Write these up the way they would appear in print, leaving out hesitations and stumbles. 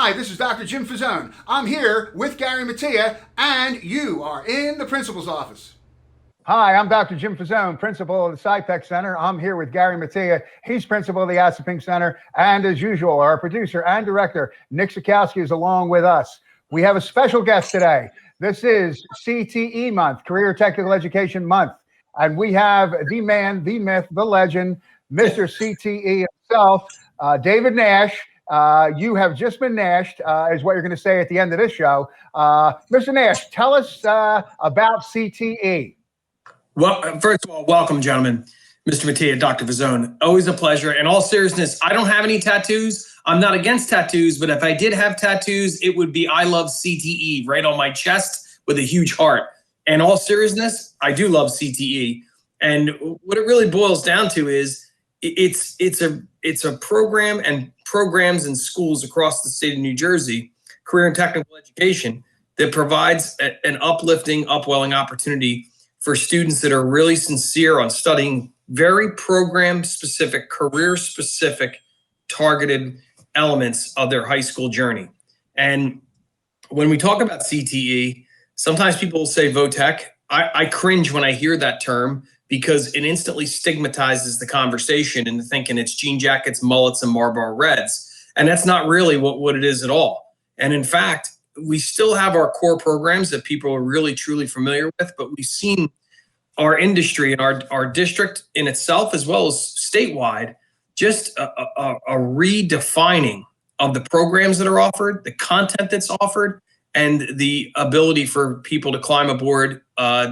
Hi, this is Dr. Jim Fazone. I'm here with Gary Mattia, and you are in the principal's office. Hi, I'm Dr. Jim Fazone, principal of the SciPec Center. I'm here with Gary Mattia. He's principal of the Assapink Center. And as usual, our producer and director, Nick Sikowski, is along with us. We have a special guest today. This is CTE month, Career Technical Education month. And we have the man, the myth, the legend, Mr. CTE himself, David Nash. You have just been Nashed, is what you're going to say at the end of this show. Mr. Nash, tell us about CTE. Well, first of all, welcome, gentlemen. Mr. Mattia, Dr. Fazone, always a pleasure. In all seriousness, I don't have any tattoos. I'm not against tattoos, but if I did have tattoos, it would be I love CTE right on my chest with a huge heart. In all seriousness, I do love CTE. And what it really boils down to is it's a program and programs in schools across the state of New Jersey, career and technical education, that provides an uplifting, upwelling opportunity for students that are really sincere on studying very program-specific, career-specific, targeted elements of their high school journey. And when we talk about CTE, sometimes people will say VOTEC. I cringe when I hear that term because it instantly stigmatizes the conversation into thinking it's jean jackets, mullets, and Marlboro Reds. And that's not really what it is at all. And in fact, we still have our core programs that people are really, truly familiar with, but we've seen our industry and our district in itself, as well as statewide, just a redefining of the programs that are offered, the content that's offered, and the ability for people to climb aboard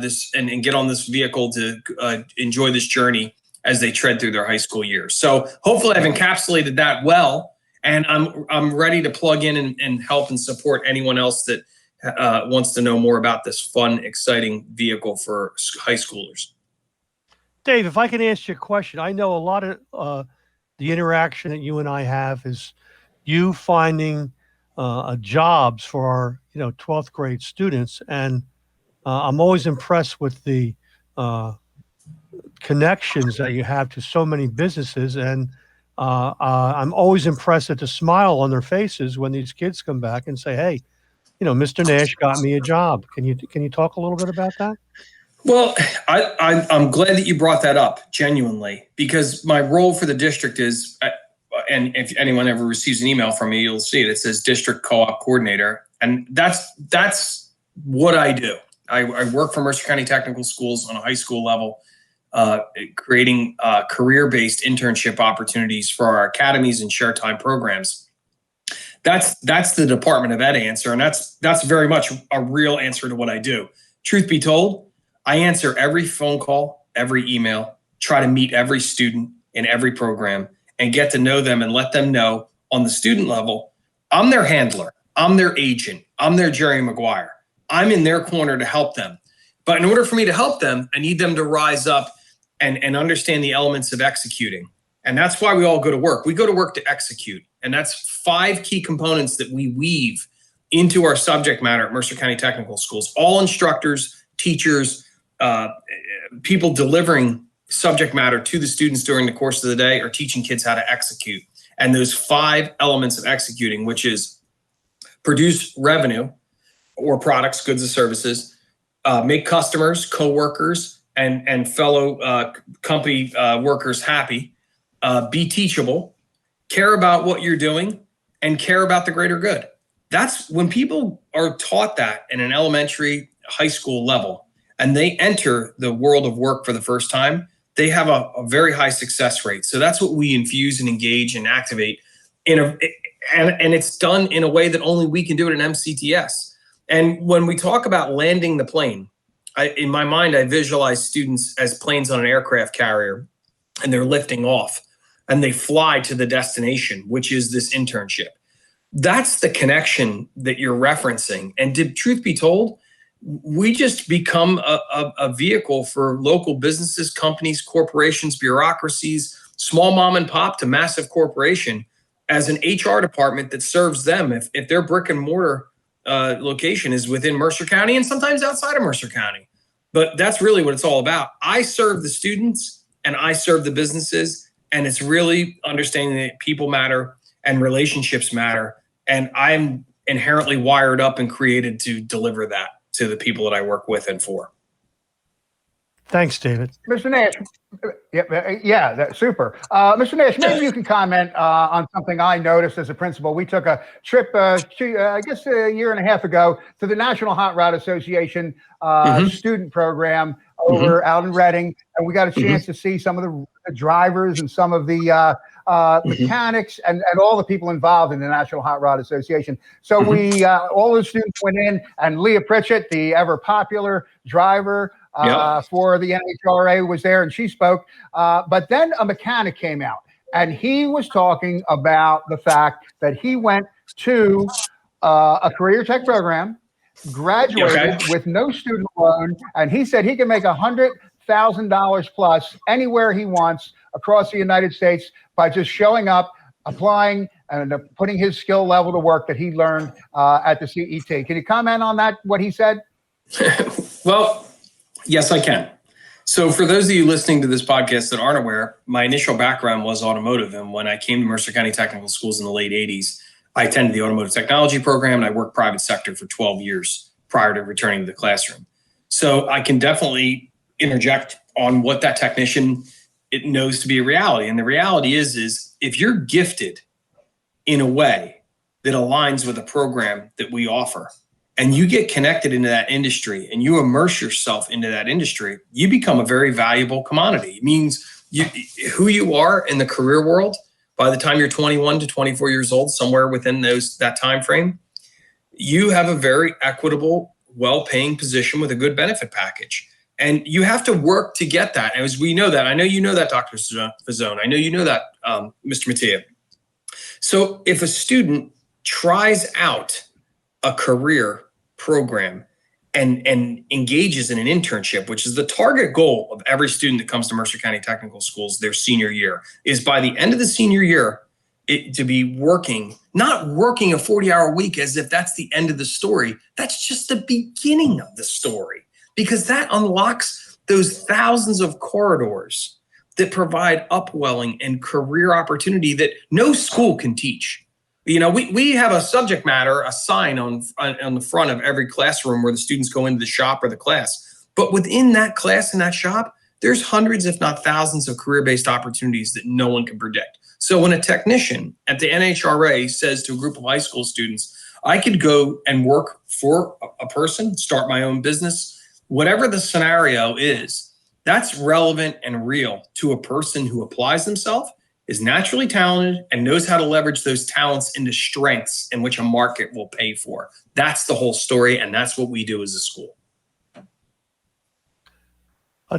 this and get on this vehicle to enjoy this journey as they tread through their high school years. So hopefully I've encapsulated that well, and I'm ready to plug in and help and support anyone else that wants to know more about this fun, exciting vehicle for high schoolers. Dave, if I can ask you a question, I know a lot of the interaction that you and I have is you finding jobs for our 12th grade students, and I'm always impressed with the connections that you have to so many businesses, and I'm always impressed at the smile on their faces when these kids come back and say, hey, Mr. Nash got me a job. Can you talk a little bit about that? Well, I'm glad that you brought that up, genuinely, because my role for the district is, and if anyone ever receives an email from me, you'll see it. It says District Co-op Coordinator, and that's what I do. I work for Mercer County Technical Schools on a high school level, creating career-based internship opportunities for our academies and share time programs. That's the Department of Ed answer, and that's very much a real answer to what I do. Truth be told, I answer every phone call, every email, try to meet every student in every program and get to know them and let them know on the student level, I'm their handler, I'm their agent, I'm their Jerry Maguire. I'm in their corner to help them. But in order for me to help them, I need them to rise up and understand the elements of executing. And that's why we all go to work. We go to work to execute. And that's 5 key components that we weave into our subject matter at Mercer County Technical Schools. All instructors, teachers, people delivering subject matter to the students during the course of the day are teaching kids how to execute. And those 5 elements of executing, which is produce revenue or products, goods and services, make customers, coworkers, and fellow company workers happy, be teachable, care about what you're doing, and care about the greater good. That's when people are taught that in an elementary, high school level, and they enter the world of work for the first time, they have a very high success rate. So that's what we infuse and engage and activate and it's done in a way that only we can do it in MCTS. And when we talk about landing the plane, in my mind, I visualize students as planes on an aircraft carrier, and they're lifting off and they fly to the destination, which is this internship. That's the connection that you're referencing. And to truth be told, we just become a vehicle for local businesses, companies, corporations, bureaucracies, small mom and pop to massive corporation, as an HR department that serves them if their brick and mortar location is within Mercer County and sometimes outside of Mercer County. But that's really what it's all about. I serve the students and I serve the businesses, and it's really understanding that people matter and relationships matter And I'm inherently wired up and created to deliver that to the people that I work with and for. Thanks, David. Mr. Nash, that's super. Mr. Nash, maybe you can comment on something I noticed as a principal. We took a trip, I guess a year and a half ago, to the National Hot Rod Association student program over out in Reading, and we got a chance to see some of the drivers and some of the mechanics and all the people involved in the National Hot Rod Association. So we, all the students went in, and Leah Pritchett, the ever popular driver, for the NHRA, was there, and she spoke. But then a mechanic came out, and he was talking about the fact that he went to a career tech program, graduated with no student loan, and he said he can make $100,000 plus anywhere he wants across the United States by just showing up, applying, and putting his skill level to work that he learned at the CET. Can you comment on that, what he said? Well, yes, I can. So for those of you listening to this podcast that aren't aware, my initial background was automotive. And when I came to Mercer County Technical Schools in the late 80s, I attended the automotive technology program, and I worked private sector for 12 years prior to returning to the classroom. So I can definitely interject on what that technician it knows to be a reality. And the reality is if you're gifted in a way that aligns with a program that we offer, and you get connected into that industry and you immerse yourself into that industry, you become a very valuable commodity. It means who you are in the career world by the time you're 21 to 24 years old, somewhere within that time frame, you have a very equitable, well-paying position with a good benefit package. And you have to work to get that. As we know that, I know you know that, Dr. Fazzone. I know you know that, Mr. Mattia. So if a student tries out a career program and engages in an internship, which is the target goal of every student that comes to Mercer County Technical Schools their senior year, is by the end of the senior year, to be working, not working a 40-hour week as if that's the end of the story. That's just the beginning of the story, because that unlocks those thousands of corridors that provide upwelling and career opportunity that no school can teach. You know, we have a subject matter, a sign on the front of every classroom where the students go into the shop or the class. But within that class and that shop, there's hundreds, if not thousands, of career-based opportunities that no one can predict. So when a technician at the NHRA says to a group of high school students, I could go and work for a person, start my own business, whatever the scenario is, that's relevant and real to a person who applies themselves, is naturally talented, and knows how to leverage those talents into strengths in which a market will pay for. That's the whole story, and that's what we do as a school.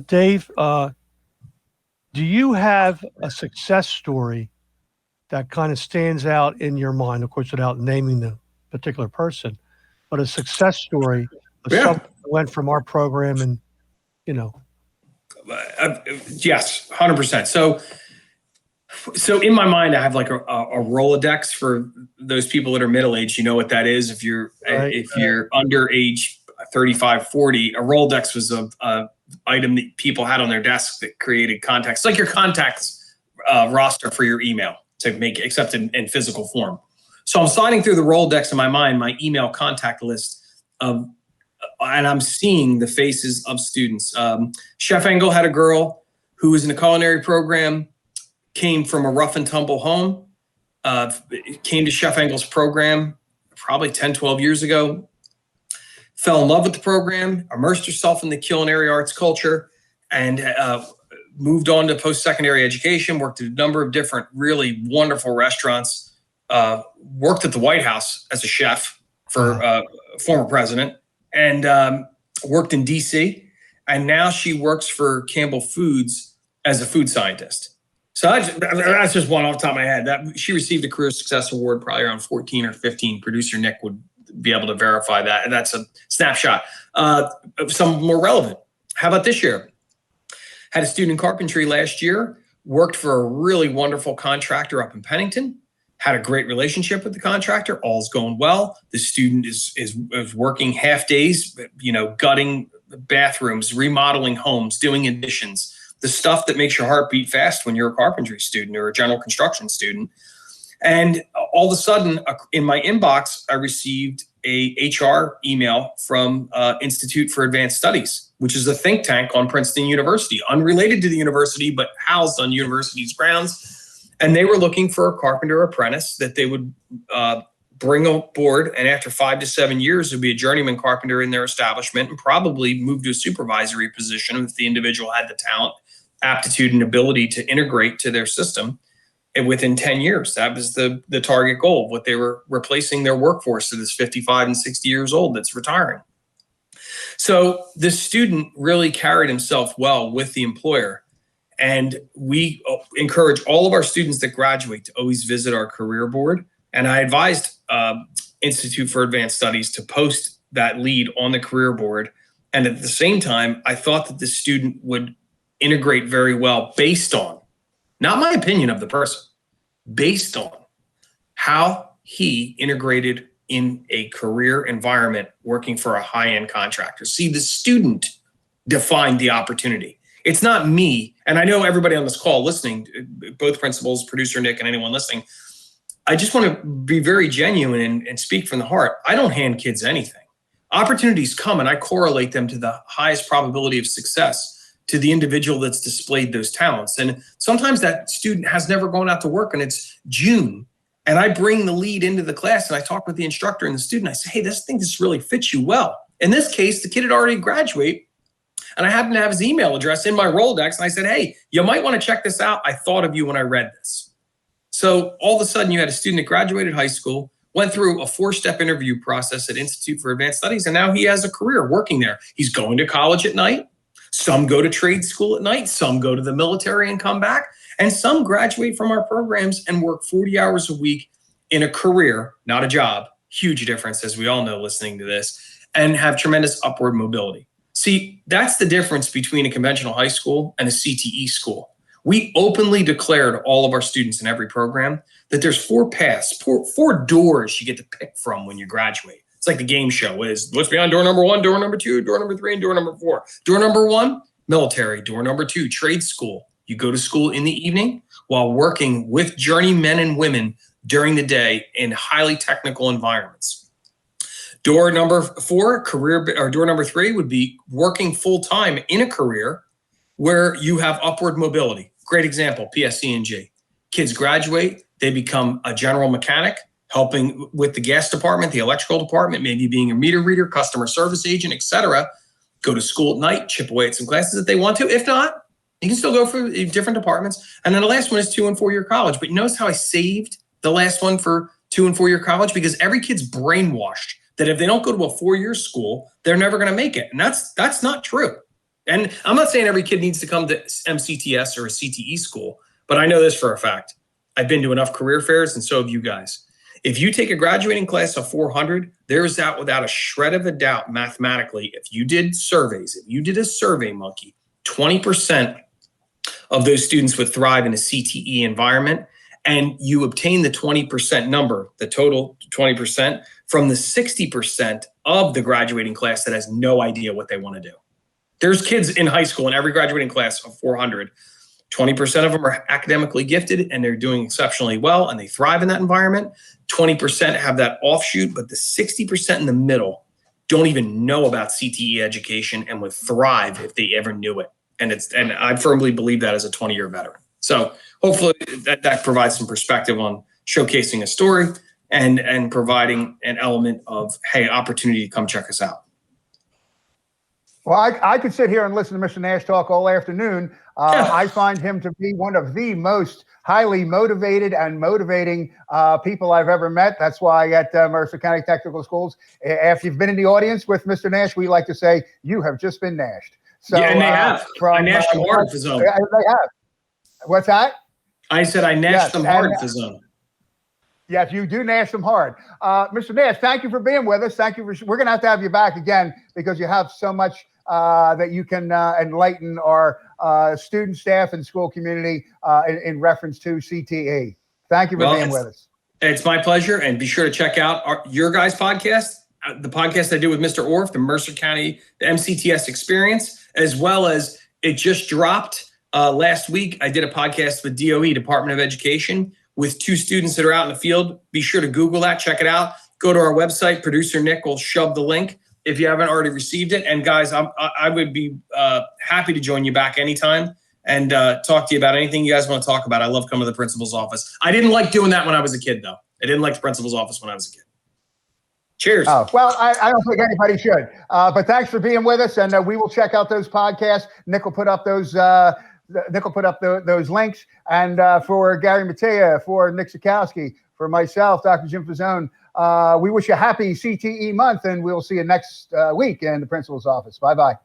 Dave, do you have a success story that kind of stands out in your mind, of course, without naming the particular person, but a success story of someone who went from our program and, you know? Yes, 100%. So in my mind, I have like a Rolodex for those people that are middle-aged. You know what that is. If you're under age 35, 40, a Rolodex was a item that people had on their desk that created contacts, like your contacts roster for your email to make it, except in physical form. So I'm sliding through the Rolodex in my mind, my email contact list of, and I'm seeing the faces of students. Chef Engel had a girl who was in a culinary program, came from a rough and tumble home, came to Chef Engel's program probably 10, 12 years ago, fell in love with the program, immersed herself in the culinary arts culture, and moved on to post-secondary education, worked at a number of different really wonderful restaurants, worked at the White House as a chef for former president, and worked in DC. And now she works for Campbell Foods as a food scientist. So that's just one off the top of my head. She received a Career Success Award probably around 14 or 15. Producer Nick would be able to verify that. And that's a snapshot. Some more relevant. How about this year? Had a student in carpentry last year, worked for a really wonderful contractor up in Pennington, had a great relationship with the contractor. All's going well. The student is working half days, gutting bathrooms, remodeling homes, doing additions, the stuff that makes your heart beat fast when you're a carpentry student or a general construction student. And all of a sudden, in my inbox, I received a HR email from Institute for Advanced Studies, which is a think tank on Princeton University, unrelated to the university, but housed on university's grounds. And they were looking for a carpenter apprentice that they would bring aboard. And after 5 to 7 years, there'd be a journeyman carpenter in their establishment and probably move to a supervisory position if the individual had the talent, aptitude, and ability to integrate to their system. And within 10 years, that was the target goal of what they were replacing their workforce to this 55 and 60 years old that's retiring. So the student really carried himself well with the employer. And we encourage all of our students that graduate to always visit our career board. And I advised Institute for Advanced Studies to post that lead on the career board. And at the same time, I thought that the student would integrate very well based on, not my opinion of the person, based on how he integrated in a career environment working for a high-end contractor. See, the student defined the opportunity. It's not me. And I know everybody on this call listening, both principals, producer Nick, and anyone listening, I just want to be very genuine and speak from the heart. I don't hand kids anything. Opportunities come and I correlate them to the highest probability of success to the individual that's displayed those talents. And sometimes that student has never gone out to work and it's June and I bring the lead into the class and I talk with the instructor and the student. I say, hey, this thing just really fits you well. In this case, the kid had already graduated and I happened to have his email address in my Rolodex. And I said, hey, you might want to check this out. I thought of you when I read this. So all of a sudden you had a student that graduated high school, went through a 4-step interview process at Institute for Advanced Studies, and now he has a career working there. He's going to college at night. Some go to trade school at night. Some go to the military and come back. And some graduate from our programs and work 40 hours a week in a career, not a job. Huge difference, as we all know, listening to this, and have tremendous upward mobility. See, that's the difference between a conventional high school and a CTE school. We openly declare to all of our students in every program that there's 4 paths, four doors you get to pick from when you graduate. It's like the game show is what's beyond door number 1, door number 2, door number 3, and door number 4. Door number 1, military. Door number 2, trade school. You go to school in the evening while working with journeymen and women during the day in highly technical environments. Door number 4, career, or door number 3 would be working full time in a career where you have upward mobility. Great example, PSC&G. Kids graduate, they become a general mechanic, helping with the gas department, the electrical department, maybe being a meter reader, customer service agent, etc. Go to school at night, chip away at some classes if they want to. If not, you can still go for different departments. And then the last one is 2- and 4-year college. But you notice how I saved the last one for 2- and 4-year college? Because every kid's brainwashed that if they don't go to a 4-year school, they're never going to make it. And that's not true. And I'm not saying every kid needs to come to MCTS or a CTE school, but I know this for a fact. I've been to enough career fairs, and so have you guys. If you take a graduating class of 400, there's that without a shred of a doubt mathematically. If you did surveys, if you did a survey monkey, 20% of those students would thrive in a CTE environment, and you obtain the 20% number, the total 20%, from the 60% of the graduating class that has no idea what they want to do. There's kids in high school in every graduating class of 400. 20% of them are academically gifted and they're doing exceptionally well and they thrive in that environment. 20% have that offshoot, but the 60% in the middle don't even know about CTE education and would thrive if they ever knew it. And I firmly believe that as a 20-year veteran. So hopefully that provides some perspective on showcasing a story and providing an element of, hey, opportunity to come check us out. Well, I could sit here and listen to Mr. Nash talk all afternoon. I find him to be one of the most highly motivated and motivating people I've ever met. That's why at Mercer County Technical Schools, after you've been in the audience with Mr. Nash, we like to say, you have just been nashed. So, yeah, and they have. I nashed them hard at the zone. They have. What's that? I said I nashed them hard at the zone. Yes, you do nash them hard. Mr. Nash, thank you for being with us. Thank you for. We're going to have you back again because you have so much that you can enlighten our student, staff, and school community in reference to CTE. Thank you for being with us. It's my pleasure, and be sure to check out your guys' podcast, the podcast I did with Mr. Orff, the Mercer County, the MCTS Experience, as well as it just dropped last week. I did a podcast with DOE, Department of Education, with 2 students that are out in the field. Be sure to Google that, check it out. Go to our website. Producer Nick will shove the link if you haven't already received it. And guys, I would be happy to join you back anytime and talk to you about anything you guys want to talk about. I love coming to the principal's office. I didn't like doing that when I was a kid, though. I didn't like the principal's office when I was a kid. Cheers. Oh, well, I don't think anybody should. But thanks for being with us, and we will check out those podcasts. Nick will put up those. Nick will put up those links. And for Gary Mattia, for Nick Sikowski, for myself, Dr. Jim Fazone, we wish you a happy CTE month, and we'll see you next week in the principal's office. Bye-bye.